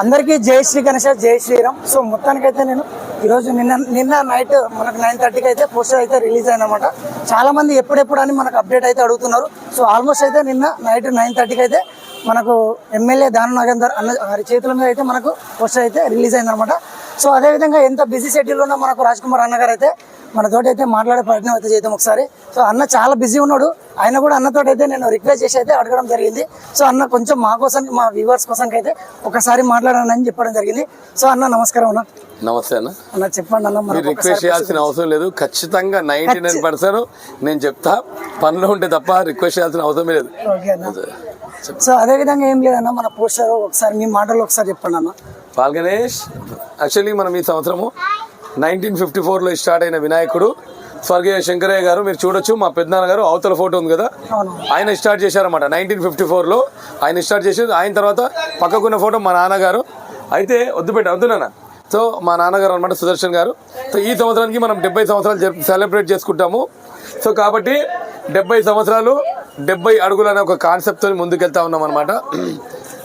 అందరికీ జై శ్రీ గణేష్, జై శ్రీరామ్. సో మొత్తానికైతే నేను ఈరోజు నిన్న నైట్ మనకు 9:30కి అయితే పోస్టర్ అయితే రిలీజ్ అయిందన్నమాట. చాలా మంది ఎప్పుడెప్పుడు అని మనకు అప్డేట్ అయితే అడుగుతున్నారు. సో ఆల్మోస్ట్ అయితే నిన్న నైట్ 9:30కి అయితే మనకు ఎమ్మెల్యే దానం నాగేందర్ అన్న వారి చేతుల మీద అయితే మనకు పోస్టర్ అయితే రిలీజ్ అయిందనమాట. సో అదేవిధంగా ఎంత బిజీ షెడ్యూల్ ఉన్నా మనకు రాజ్ కుమార్ అన్న గారు అయితే మనతోటి అయితే మాట్లాడే ప్రయత్నం అయితే చేద్దాం ఒకసారి. సో అన్న చాలా బిజీ ఉన్నాడు. ఆయన కూడా అన్నతో అయితే నేను రిక్వెస్ట్ చేసి అయితే అడగడం జరిగింది. సో అన్న కొంచెం మా కోసం, మా వ్యూవర్స్ కోసం అయితే ఒకసారి మాట్లాడానని చెప్పడం జరిగింది. సో అన్న నమస్కారం అన్న. నమస్తే అన్న. అన్న చెప్పండి అన్న. మీరు రిక్వెస్ట్ చేయాల్సిన అవసరం లేదు. ఖచ్చితంగా 99% నేను చెప్తా. పనిలో ఉంటే తప్ప రిక్వెస్ట్ చేయాల్సిన అవసరం లేదు. ఓకే అన్న. సో అదే విధంగా ఏం లేదన్న, మన పోస్టర్ ఒకసారి మీ మాటల్లో ఒకసారి చెప్పండి అన్న. పాల్ గణేష్ యాక్చువల్లీ మనం ఈ సంవత్సరము 1954లో స్టార్ట్ అయిన వినాయకుడు స్వర్గీయ శంకరయ్య గారు, మీరు చూడొచ్చు మా పెద్దనాన్న గారు అవతల ఫోటో ఉంది కదా, ఆయన స్టార్ట్ చేశారన్నమాట 1954లో. ఆయన స్టార్ట్ చేసేది. ఆయన తర్వాత పక్కకున్న ఫోటో మా నాన్నగారు. అయితే వద్దునా సో మా నాన్నగారు అనమాట సుదర్శన్ గారు. సో ఈ సంవత్సరానికి మనం 70 సంవత్సరాలు సెలబ్రేట్ చేసుకుంటాము. సో కాబట్టి 70 సంవత్సరాలు 70 అడుగులు అనే ఒక కాన్సెప్ట్తో ముందుకెళ్తా ఉన్నాం అనమాట.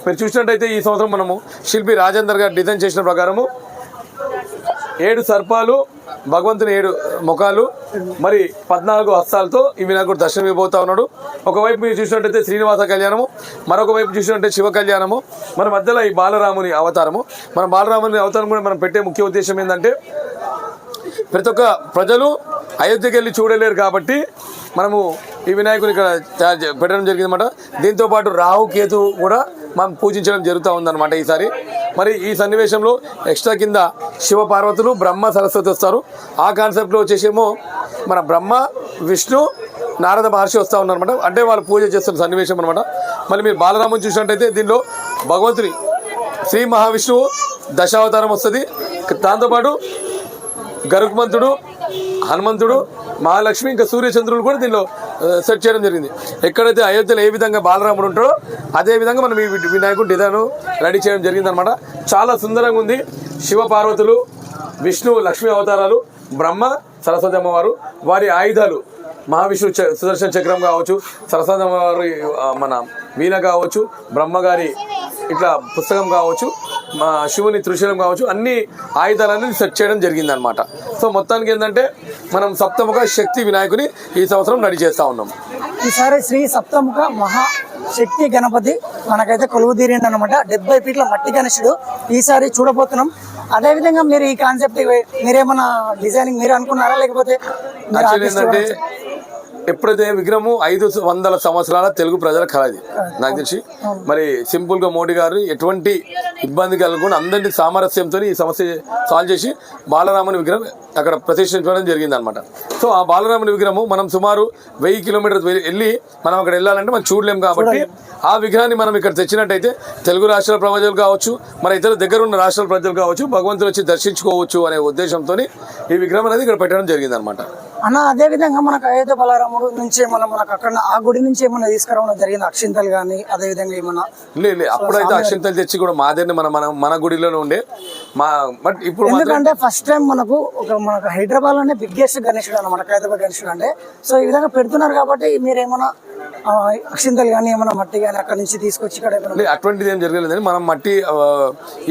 మీరు చూసినట్టయితే ఈ సంవత్సరం మనము శిల్పి రాజేందర్ గారు డిజైన్ చేసిన ప్రకారము 7 సర్పాలు, భగవంతుని 7 ముఖాలు, మరి 14 హస్తాలతో ఈ వినాయకుడు దర్శనం ఇవ్వబోతా ఉన్నాడు. ఒకవైపు మీరు చూసినట్టయితే శ్రీనివాస కళ్యాణము, మరొక వైపు చూసినట్టే శివ కళ్యాణము, మన మధ్యలో ఈ బాలరాముని అవతారము. మన బాలరాముని అవతారం కూడా మనం పెట్టే ముఖ్య ఉద్దేశం ఏంటంటే ప్రతి ఒక్క ప్రజలు అయోధ్యకి వెళ్ళి చూడలేరు కాబట్టి మనము ఈ వినాయకుని ఇక్కడ పెట్టడం జరిగింది అనమాట. దీంతోపాటు రాహు కేతు కూడా మనం పూజించడం జరుగుతూ ఉందన్నమాట ఈసారి. మరి ఈ సన్నివేశంలో ఎక్స్ట్రా కింద శివ పార్వతులు, బ్రహ్మ, సరస్వతి వస్తారు. ఆ కాన్సెప్ట్లో వచ్చేసేమో మన బ్రహ్మ, విష్ణు, నారద మహర్షి వస్తూ ఉన్నారనమాట. అంటే వాళ్ళు పూజ చేస్తున్న సన్నివేశం అనమాట. మళ్ళీ మీరు బాలరాముని చూసినట్టయితే దీనిలో భగవంతుని శ్రీ మహావిష్ణువు దశావతారం వస్తుంది. దాంతోపాటు గరుత్మంతుడు, హనుమంతుడు, మహాలక్ష్మి, ఇంకా సూర్యచంద్రులు కూడా దీనిలో సెట్ చేయడం జరిగింది. ఎక్కడైతే అయోధ్యలో ఏ విధంగా బాలరాముడు ఉంటాడో అదే విధంగా మనం ఈ వినాయకుడు డిజైన్ రెడీ చేయడం జరిగింది అనమాట. చాలా సుందరంగా ఉంది. శివ పార్వతులు, విష్ణు, లక్ష్మీ అవతారాలు, బ్రహ్మ, సరస్వతి అమ్మవారు, వారి ఆయుధాలు మహావిష్ణు సుదర్శన చక్రం కావచ్చు, సరస్వతి అమ్మవారి మన వీణ కావచ్చు, బ్రహ్మగారి ఇట్లా పుస్తకం కావచ్చు, మా శివుని త్రిశూలం కావచ్చు, అన్ని ఆయుధాలన్నీ సెట్ చేయడం జరిగింది అనమాట. సో మొత్తానికి ఏంటంటే మనం సప్తముఖ శక్తి వినాయకుని ఈ సంవత్సరం రెడీ చేస్తూ ఉన్నాం. ఈసారి శ్రీ సప్తముఖ మహాశక్తి గణపతి మనకైతే కొలువు తీరిండి అనమాట. 70 ఫీట్ల మట్టి గణేశుడు ఈసారి చూడబోతున్నాం. అదేవిధంగా మీరు ఈ కాన్సెప్ట్ మీరేమన్నా డిజైనింగ్ మీరు అనుకున్నారా, లేకపోతే ఏంటంటే ఎప్పుడైతే విగ్రహము 500 సంవత్సరాల తెలుగు ప్రజల కలది నాకు తెలిసి. మరి సింపుల్ గా మోడీ గారు ఎటువంటి ఇబ్బంది కలగకుండా అందరినీ సామరస్యంతో ఈ సమస్య సాల్వ్ చేసి బాలరాముని విగ్రహం అక్కడ ప్రతిష్ఠించడం జరిగింది అనమాట. సో ఆ బాలరాముని విగ్రహము మనం సుమారు 1000 కిలోమీటర్స్ వెళ్ళి మనం అక్కడ వెళ్ళాలంటే మనం చూడలేం. కాబట్టి ఆ విగ్రహాన్ని మనం ఇక్కడ తెచ్చినట్టయితే తెలుగు రాష్ట్రాల ప్రజలు కావచ్చు, మన ఇతర దగ్గర ఉన్న రాష్ట్రాల ప్రజలు కావచ్చు, భగవంతుడు వచ్చి దర్శించుకోవచ్చు అనే ఉద్దేశంతో ఈ విగ్రహం అనేది ఇక్కడ పెట్టడం జరిగింది అనమాట. అన్న అదే విధంగా మనకు అయోధ్య బలరాముడు నుంచి ఏమన్నా మనకు అక్కడ ఆ గుడి నుంచి ఏమన్నా తీసుకురావడం జరిగింది, అక్షింతలు కానీ అదే విధంగా ఏమన్నా? లేదు, అప్పుడైతే అక్షింతలు తెచ్చి కూడా మాదేని మన గుడిలోనే ఉండే బట్ ఇప్పుడు ఎందుకంటే ఫస్ట్ టైం మనకు హైదరాబాద్ లోనే బిగ్గెస్ట్ గణేశుడు అన్నమాట, హైదరాబాద్ గణేశుడు అంటే. సో ఈ విధంగా పెడుతున్నారు కాబట్టి మీరేమన్నా అక్షింతలు కానీ ఏమన్నా మట్టి కానీ అక్కడ నుంచి తీసుకొచ్చి ఇక్కడ అటువంటిది ఏం జరగలేదని మనం మట్టి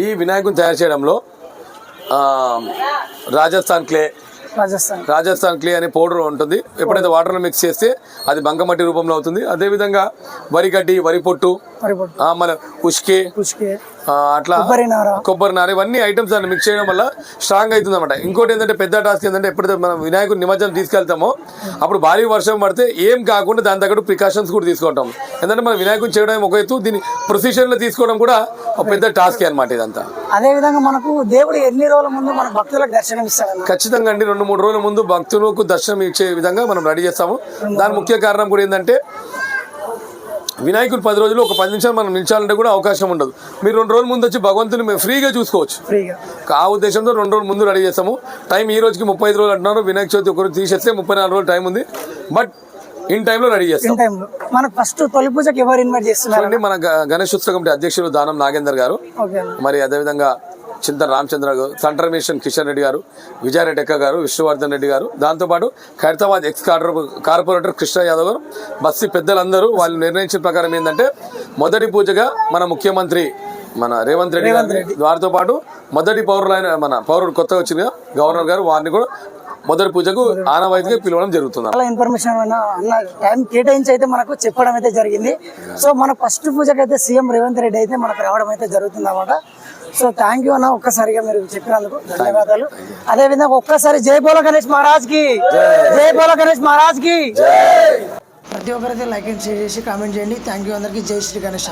ఈ వినాయకుని తయారు చేయడంలో రాజస్థాన్ క్లే అనే పౌడర్ ఉంటుంది. ఎప్పుడైతే వాటర్లో మిక్స్ చేస్తే అది బంకమట్టి రూపంలో అవుతుంది. అదేవిధంగా వరిగడ్డి, వరి పొట్టు, మన ఉష్కే, అట్లా కొబ్బరి నార, ఇవన్నీ ఐటమ్స్ దాన్ని మిక్స్ చేయడం వల్ల స్ట్రాంగ్ అవుతుంది అనమాట. ఇంకోటి ఏంటంటే పెద్ద టాస్క్ ఏంటంటే ఎప్పుడైతే మనం వినాయకుడి నిమజ్జనం తీసుకెళ్తామో అప్పుడు భారీ వర్షం పడితే ఏం కాకుండా దాని తగ్గట్టు ప్రికాషన్స్ కూడా తీసుకుంటాం. ఎందుకంటే మనం వినాయకుని చేయడం ఒక ఎత్తు, దీన్ని ప్రొసీజన్ లో తీసుకోవడం కూడా ఒక పెద్ద టాస్క్ అనమాట ఇదంతా. అదే విధంగా మనకు దేవుడు ఎన్ని రోజుల ముందు మన భక్తులకు దర్శనం ఇస్తాడు? ఖచ్చితంగా అండి, 2-3 రోజుల ముందు భక్తులకు దర్శనం ఇచ్చే విధంగా మనం రెడీ చేస్తాము. దాని ముఖ్య కారణం కూడా ఏంటంటే వినాయకుడు 10 రోజులు ఒక 10 నిమిషాలు మనం నిలిచాలంటే కూడా అవకాశం ఉండదు. మీరు 2 రోజుల ముందు వచ్చి భగవంతుని మేము ఫ్రీగా చూసుకోవచ్చు. ఆ ఉద్దేశంతో 2 రోజుల ముందు రెడీ చేస్తాము. టైం ఈ రోజుకి 35 రోజులు అంటున్నారు. వినాయక చవితి ఒకరు తీసేస్తే 34 రోజులు టైం ఉంది. బట్ ఇన్ టైంలో రెడీ చేస్తాం. మనకు ఫస్ట్ తొలి పూజకి ఎవరు ఇన్వైట్ చేస్తున్నారు? మన గణేష్ ఉత్సవ కమిటీ అధ్యక్షులు దానం నాగేందర్ గారు, మరి అదేవిధంగా చింతన రామచంద్ర గారు, సెంట్రల్ మినిస్టర్ కిషన్ రెడ్డి గారు, విజయారెడ్డి ఎక్క గారు, విష్ణువర్ధన్ రెడ్డి గారు, దాంతోపాటు ఖైరతాబాద్ ఎక్స్ కార్పొరేటర్ కృష్ణ యాదవ్ గారు, బస్సీ పెద్దలందరూ వాళ్ళు నిర్ణయించిన ప్రకారం ఏంటంటే మొదటి పూజగా మన ముఖ్యమంత్రి మన రేవంత్ రెడ్డి గారిని, వారితో పాటు మొదటి పౌరులైన మన పౌరుడు కొత్తగా వచ్చిన గవర్నర్ గారు, వారిని కూడా మొదటి పూజకు ఆనవాయితీగా పిలవడం జరుగుతుంది. చాలా ఇన్ఫర్మేషన్ అన్న టైం కేటాయించి అయితే మనకు చెప్పడం అయితే జరిగింది. సో మన ఫస్ట్ పూజకి అయితే సీఎం రేవంత్ రెడ్డి అయితే మనకు రావడం అయితే జరుగుతుంది అన్నమాట. సో థ్యాంక్ యూ అన్న, ఒక్కసారిగా మీరు చెప్పినందుకు ధన్యవాదాలు. అదే విధంగా ఒక్కసారి జై బోలో గణేష్ మహారాజ్ కి, జై బోలో గణేష్ మహారాజ్ కి. ప్రతి ఒక్కరైతే లైక్ అండ్ షేర్ చేసి కామెంట్ చేయండి. థ్యాంక్ యూ అందరికీ. జై శ్రీ గణేష్.